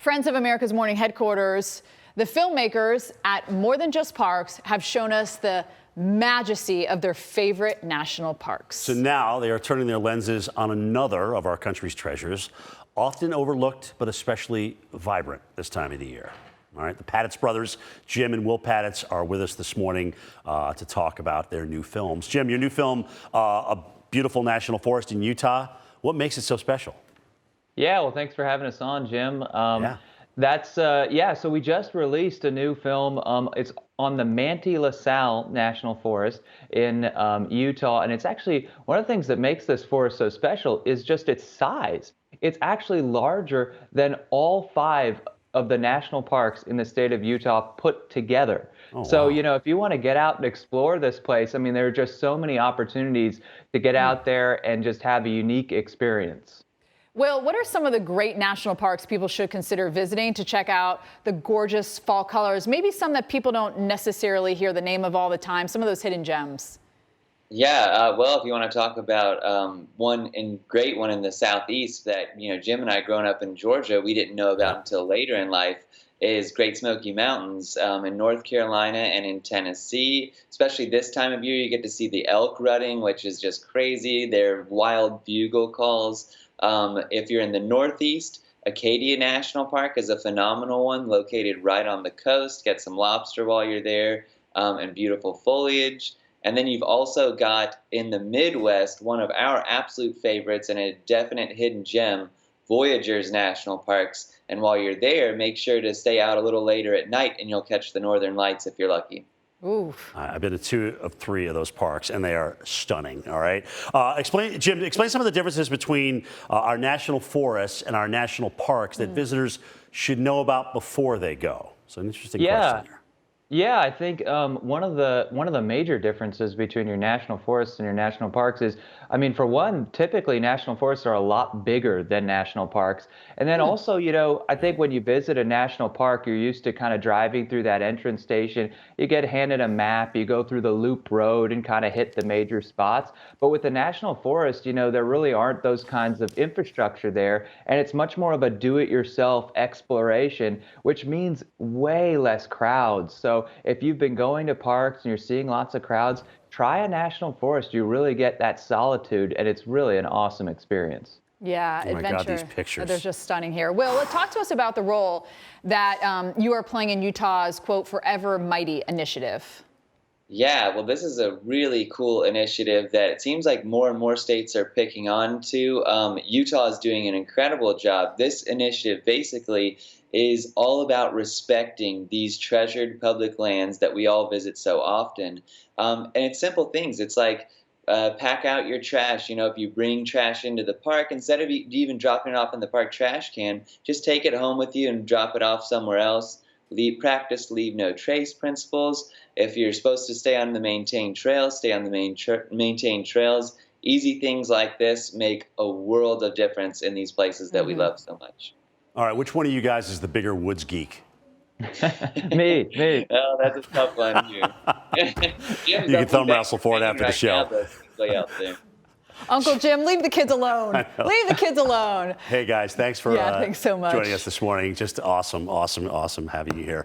Friends of America's Morning headquarters, the filmmakers at More Than Just Parks have shown us the majesty of their favorite national parks. So now they are turning their lenses on another of our country's treasures, often overlooked but especially vibrant this time of the year. All right, the Pattiz Brothers, Jim and Will Pattiz, are with us this morning to talk about their new films. Jim, your new film, A Beautiful National Forest in Utah, what makes it so special? Yeah, well, thanks for having us on, Jim. So we just released a new film. It's on the Manti-La Sal National Forest in Utah, and it's actually one of the things that makes this forest so special is just its size. It's actually larger than all 5 of the national parks in the state of Utah put together. Oh, so, wow. you know, if you want to get out and explore this place, I mean, there are just so many opportunities to get out there and just have a unique experience. Will, what are some of the great national parks people should consider visiting to check out the gorgeous fall colors? Maybe some that people don't necessarily hear the name of all the time, some of those hidden gems. Yeah, well, if you want to talk about great one in the southeast that, you know, Jim and I growing up in Georgia, we didn't know about until later in life, is Great Smoky Mountains in North Carolina and in Tennessee. Especially this time of year, you get to see the elk rutting, which is just crazy. They're wild bugle calls. If you're in the Northeast, Acadia National Park is a phenomenal one located right on the coast. Get some lobster while you're there and beautiful foliage. And then you've also got in the Midwest, one of our absolute favorites and a definite hidden gem, Voyageurs National Parks. And while you're there, make sure to stay out a little later at night and you'll catch the northern lights if you're lucky. Ooh. I've been to 2 of 3 of those parks, and they are stunning. All right, Jim, explain some of the differences between our national forests and our national parks that visitors should know about before they go. So an interesting question here. Yeah, I think one of the major differences between your national forests and your national parks is, I mean, for one, typically national forests are a lot bigger than national parks. And then also, you know, I think when you visit a national park, you're used to kind of driving through that entrance station. You get handed a map, you go through the loop road and kind of hit the major spots. But with the national forest, you know, there really aren't those kinds of infrastructure there. And it's much more of a do-it-yourself exploration, which means way less crowds. So if you've been going to parks and you're seeing lots of crowds, try a national forest. You really get that solitude, and it's really an awesome experience. Yeah, oh my adventure. God, these pictures. They're just stunning here. Will, talk to us about the role that you are playing in Utah's, quote, Forever Mighty initiative. Yeah, well, this is a really cool initiative that it seems like more and more states are picking on to. Utah is doing an incredible job. This initiative basically is all about respecting these treasured public lands that we all visit so often. And it's simple things. It's like pack out your trash. You know, if you bring trash into the park, instead of even dropping it off in the park trash can, just take it home with you and drop it off somewhere else. Practice leave no trace principles. If you're supposed to stay on the maintained trails, stay on the maintained trails. Easy things like this make a world of difference in these places that we love so much. All right, which one of you guys is the bigger woods geek? Me. Oh, that's a tough one here. You can thumb wrestle for it after the show. Uncle Jim, leave the kids alone. Leave the kids alone. Hey, guys, thanks for thanks so much. joining us this morning. Just awesome having you here.